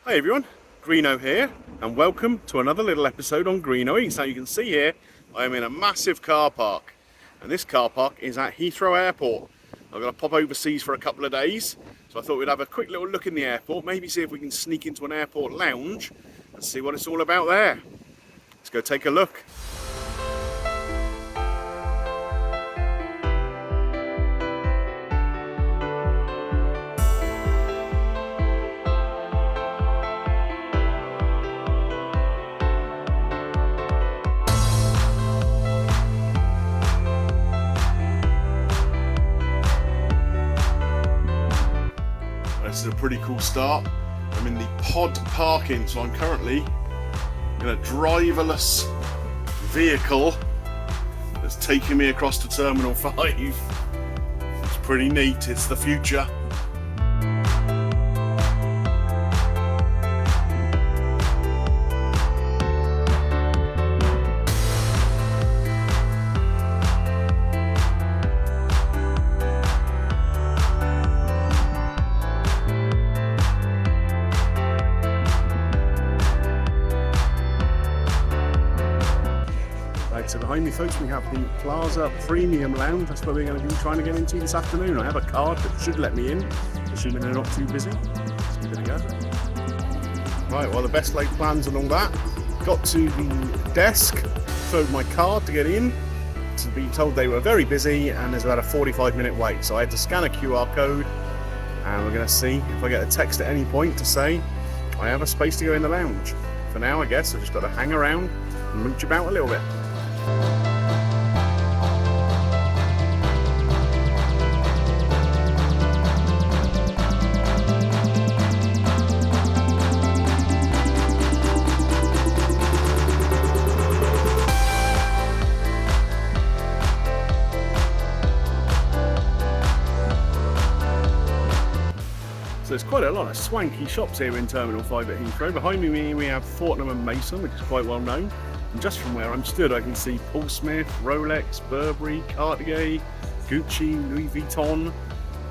Hi everyone, Greeno here, and welcome to another little episode on Greeno Eats. Now you can see here, I am in a massive car park, and this car park is at Heathrow Airport. I'm going to pop overseas for a couple of days, so I thought we'd have a quick little look in the airport, maybe see if we can sneak into an airport lounge and see what it's all about there. Let's go take a look. This is a pretty cool start. I'm in the pod parking, so I'm currently in a driverless vehicle that's taking me across to Terminal 5. It's pretty neat, it's the future. So behind me, folks, we have the Plaza Premium Lounge. That's where we're going to be trying to get into this afternoon. I have a card that should let me in, assuming they're not too busy. Let's give it a go. Right, well, the best laid plans and all that. Got to the desk, showed my card to get in, to be told they were very busy and there's about a 45-minute wait. So I had to scan a QR code, and we're going to see if I get a text at any point to say I have a space to go in the lounge. For now, I guess I've just got to hang around and mooch about a little bit. So there's quite a lot of swanky shops here in Terminal 5 at Heathrow. Behind me we have Fortnum & Mason, which is quite well known. And just from where I'm stood, I can see Paul Smith, Rolex, Burberry, Cartier, Gucci, Louis Vuitton.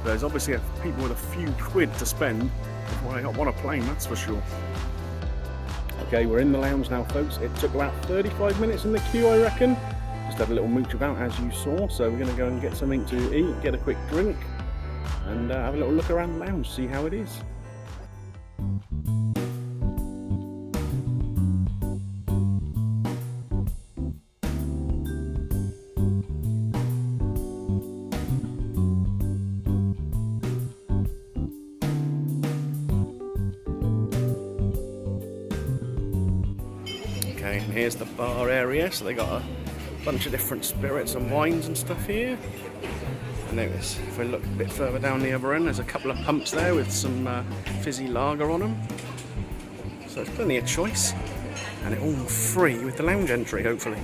There's obviously people with a few quid to spend before I got on a plane, that's for sure. Okay, we're in the lounge now, folks. It took about 35 minutes in the queue, I reckon. Just had a little mooch about, as you saw. So we're going to go and get something to eat, get a quick drink, and have a little look around the lounge, see how it is. Okay, and here's the bar area, so they got a bunch of different spirits and wines and stuff here. And notice, if I look a bit further down the other end, there's a couple of pumps there with some fizzy lager on them. So there's plenty of choice, and it all free with the lounge entry, hopefully.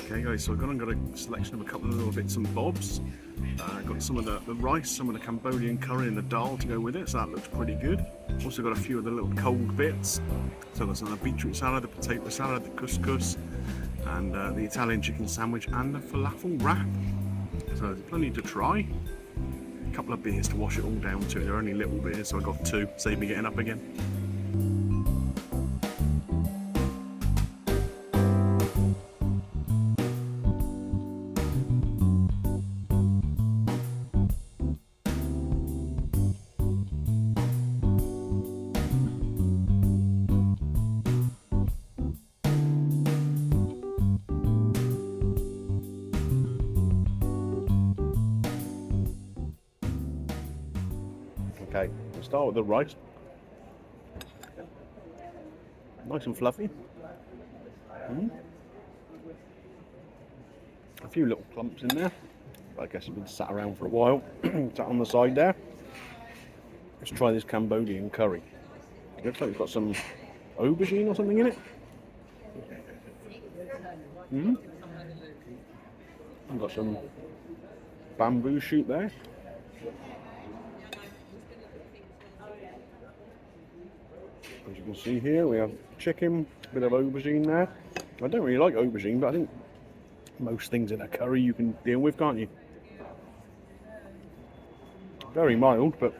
Okay guys, so I've got a selection of a couple of little bits and bobs. Got some of the rice, some of the Cambodian curry and the dal to go with it, so that looks pretty good. Also got a few of the little cold bits. So I've got some of the beetroot salad, the potato salad, the couscous, and the Italian chicken sandwich and the falafel wrap. So there's plenty to try. A couple of beers to wash it all down to. They're only little beers, so I got two, save me getting up again. Okay, we'll start with the rice. Nice and fluffy. A few little clumps in there. I guess it's been sat around for a while. Sat on the side there. Let's try this Cambodian curry. It looks like it's got some aubergine or something in it. We've got some bamboo shoot there. As you can see here, we have chicken, a bit of aubergine there. I don't really like aubergine, but I think most things in a curry you can deal with, can't you? Very mild, but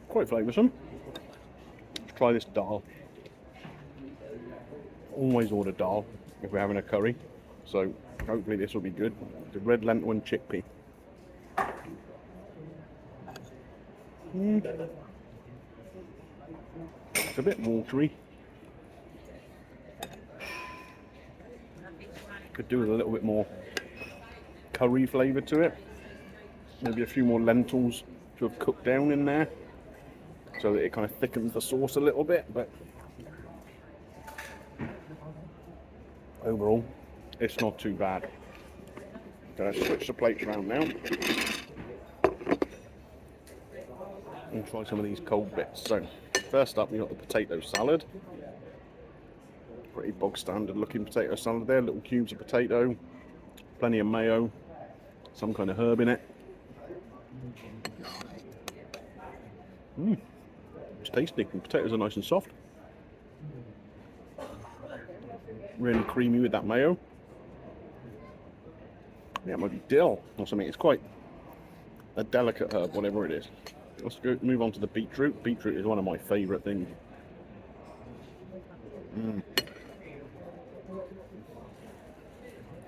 quite flavoursome. Let's try this dal. Always order dal if we're having a curry, so hopefully this will be good. The red lentil and chickpea. It's a bit watery. Could do with a little bit more curry flavour to it. Maybe a few more lentils to have cooked down in there, so that it kind of thickens the sauce a little bit. But overall, it's not too bad. So let's switch the plates around now and try some of these cold bits. So first up, we've got the potato salad. Pretty bog standard looking potato salad there. Little cubes of potato, plenty of mayo, some kind of herb in it. It's tasty. The potatoes are nice and soft. Really creamy with that mayo. Yeah, it might be dill or something. It's quite a delicate herb, whatever it is. Let's move on to the beetroot. Beetroot is one of my favourite things.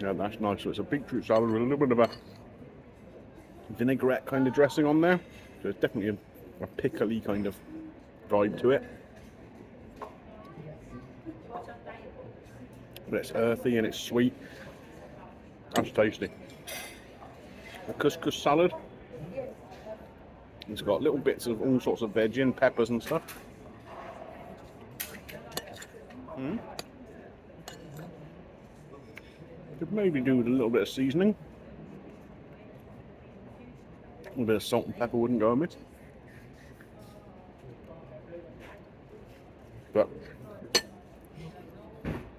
Yeah, that's nice. So it's a beetroot salad with a little bit of a vinaigrette kind of dressing on there. So it's definitely a pickly kind of vibe to it. But it's earthy and it's sweet. That's tasty. A couscous salad. It's got little bits of all sorts of veg and peppers and stuff. Could maybe do with a little bit of seasoning. A little bit of salt and pepper wouldn't go amiss. But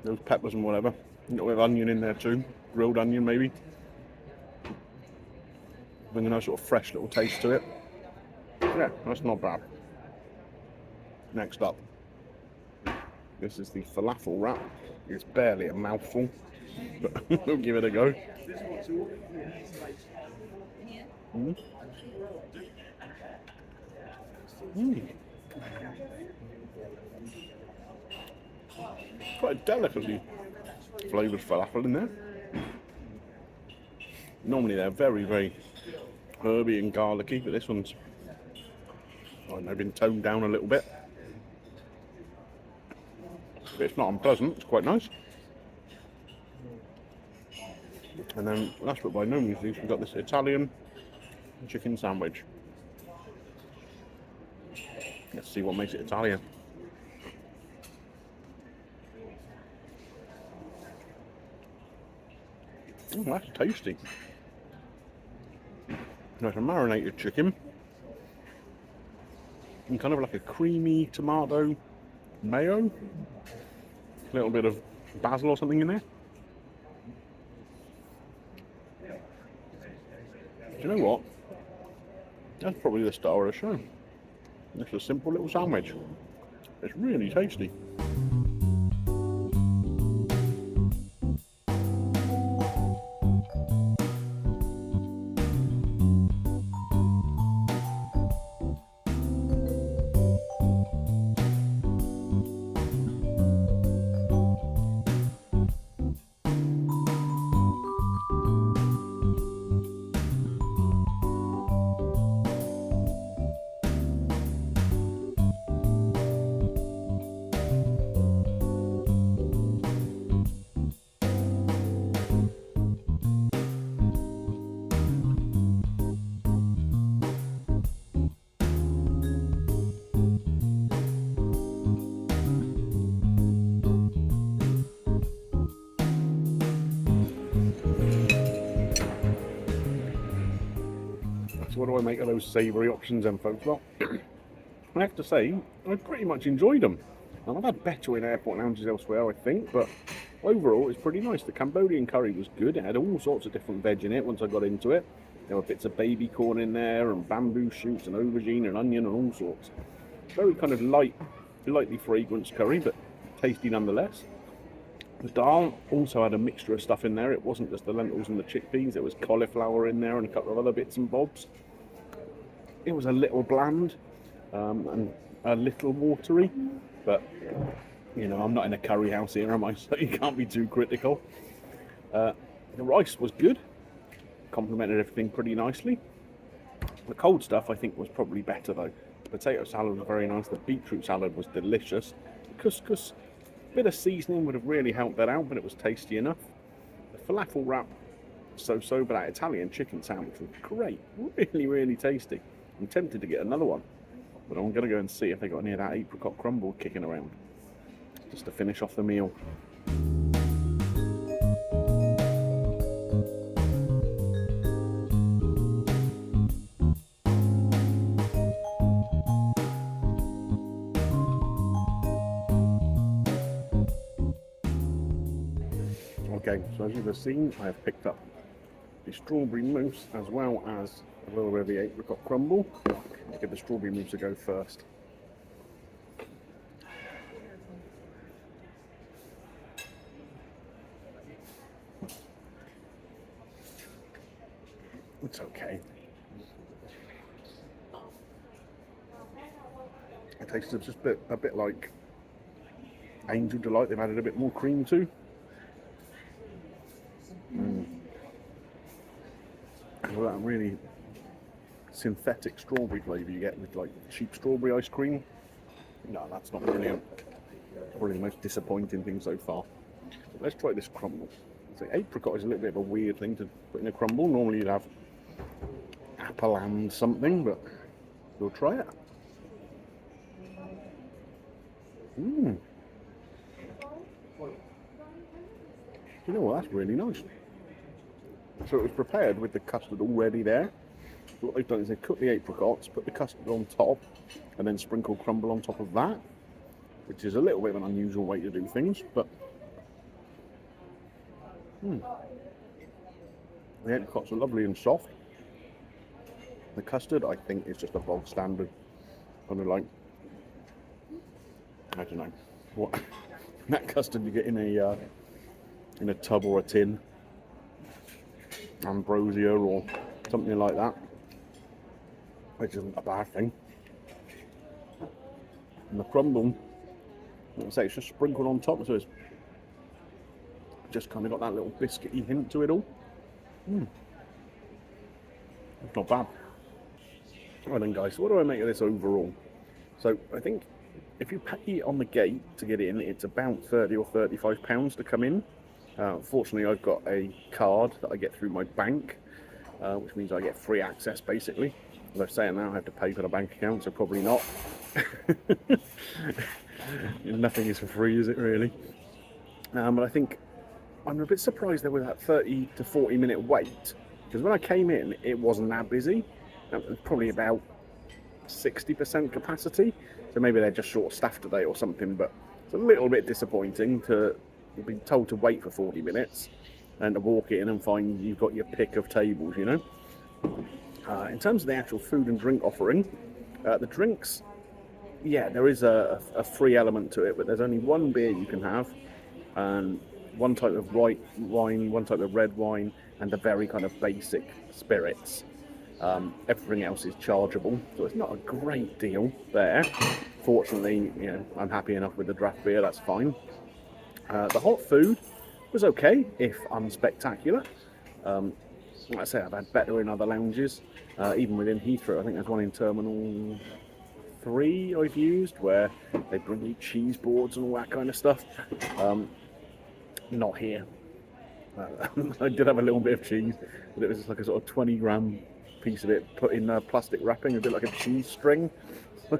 those peppers and whatever. A little bit of onion in there too. Grilled onion maybe. Bring a nice sort of fresh little taste to it. Yeah, that's not bad. Next up, this is the falafel wrap. It's barely a mouthful, but we'll give it a go. Quite a delicately flavoured falafel in there. Normally they're very, very herby and garlicky, but this one's, I don't know, been toned down a little bit. But it's not unpleasant, it's quite nice. And then last but by no means least, we've got this Italian chicken sandwich. Let's see what makes it Italian. Oh, that's tasty. Nice marinated chicken. And kind of like a creamy tomato mayo. A little bit of basil or something in there. Do you know what? That's probably the star of the show. It's a simple little sandwich. It's really tasty. So what do I make of those savoury options then, folks? Well, I have to say, I pretty much enjoyed them. I've had better in airport lounges elsewhere, I think, but overall, it's pretty nice. The Cambodian curry was good. It had all sorts of different veg in it once I got into it. There were bits of baby corn in there, and bamboo shoots, and aubergine, and onion, and all sorts. Very kind of lightly fragrant curry, but tasty nonetheless. The dal also had a mixture of stuff in there. It wasn't just the lentils and the chickpeas. There was cauliflower in there and a couple of other bits and bobs. It was a little bland and a little watery, but you know, I'm not in a curry house here, am I? So you can't be too critical. The rice was good, complemented everything pretty nicely. The cold stuff I think was probably better though. The potato salad was very nice. The beetroot salad was delicious. The couscous, a bit of seasoning would have really helped that out, but it was tasty enough. The falafel wrap, so-so, but that Italian chicken sandwich was great. Really, really tasty. I'm tempted to get another one, but I'm going to go and see if they got any of that apricot crumble kicking around, just to finish off the meal. Okay, so as you have seen, I have picked up the strawberry mousse as well as a little bit of the apricot crumble. Let's get the strawberry mousse to go first. It's okay. It tastes just a bit like Angel Delight. They've added a bit more cream to. Well, that really synthetic strawberry flavour you get with like cheap strawberry ice cream. No, that's not brilliant. Probably the most disappointing thing so far. But let's try this crumble. So apricot is a little bit of a weird thing to put in a crumble. Normally you'd have apple and something, but we'll try it. You know what? That's really nice. So it was prepared with the custard already there. So what they've done is they've cut the apricots, put the custard on top, and then sprinkle crumble on top of that, which is a little bit of an unusual way to do things, but the apricots are lovely and soft. The custard, I think, is just a bog standard, kind of like, I don't know, what that custard you get in a tub or a tin, ambrosia or something like that, which isn't a bad thing. And the crumble, like I say, it's just sprinkled on top, so it's just kind of got that little biscuity hint to it all. It's not bad. Right then guys, so what do I make of this overall? So I think if you pay on the gate to get in, it's about £30 or £35 to come in. Fortunately, I've got a card that I get through my bank, which means I get free access basically. As I'm saying now, I have to pay for the bank account, so probably not. Nothing is for free, is it really? But I think I'm a bit surprised there was that 30 to 40 minute wait, because when I came in, it wasn't that busy. It was probably about 60% capacity, so maybe they're just short-staffed today or something, but it's a little bit disappointing to be told to wait for 40 minutes and to walk in and find you've got your pick of tables, you know. In terms of the actual food and drink offering, the drinks, yeah, there is a free element to it, but there's only one beer you can have, and one type of white wine, one type of red wine, and a very kind of basic spirits. Everything else is chargeable, so it's not a great deal there. Fortunately, you know, I'm happy enough with the draft beer, that's fine. The hot food was okay, if unspectacular. Like I say, I've had better in other lounges, even within Heathrow. I think there's one in Terminal 3 I've used, where they bring you cheese boards and all that kind of stuff. Not here. I did have a little bit of cheese, but it was just like a sort of 20 gram piece of it put in plastic wrapping, a bit like a cheese string. So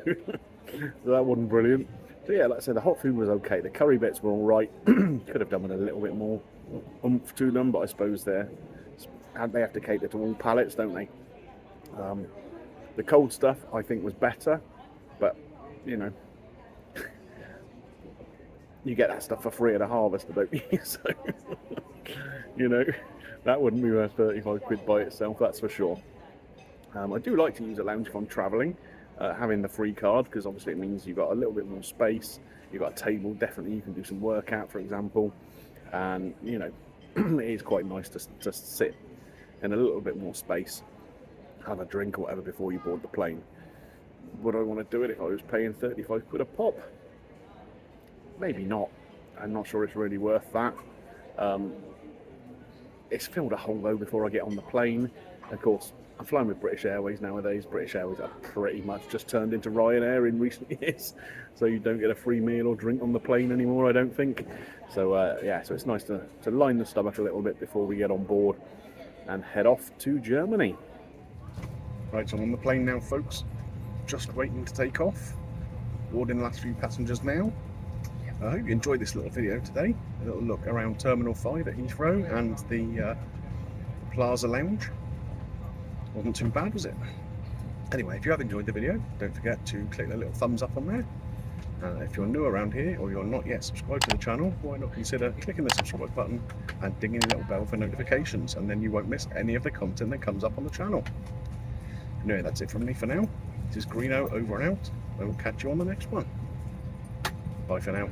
that wasn't brilliant. So yeah, like I said, the hot food was okay. The curry bits were all right. Could have done with a little bit more oomph to them, but I suppose they have to cater to all palates, don't they? The cold stuff I think was better, but you know, you get that stuff for free at a harvester, don't you? So, you know, that wouldn't be worth 35 quid by itself, that's for sure. I do like to use a lounge if I'm travelling, having the free card, because obviously it means you've got a little bit more space. You've got a table, definitely you can do some workout, for example, and you know, it is quite nice to sit in a little bit more space, have a drink or whatever before you board the plane. Would I want to do it if I was paying 35 quid a pop? Maybe not. I'm not sure it's really worth that. It's filled a hole though before I get on the plane. Of course, I'm flying with British Airways nowadays. British Airways are pretty much just turned into Ryanair in recent years, so you don't get a free meal or drink on the plane anymore, I don't think. So yeah, so it's nice to line the stomach a little bit before we get on board and head off to Germany. Right, so I'm on the plane now, folks. Just waiting to take off. Boarding the last few passengers now. I hope you enjoyed this little video today. A little look around Terminal 5 at Heathrow and the Plaza Lounge. Wasn't too bad, was it? Anyway, if you have enjoyed the video, don't forget to click the little thumbs up on there. If you're new around here or you're not yet subscribed to the channel, why not consider clicking the subscribe button and dinging the little bell for notifications, and then you won't miss any of the content that comes up on the channel. Anyway, that's it from me for now. This is Greeno over and out. I will catch you on the next one. Bye for now.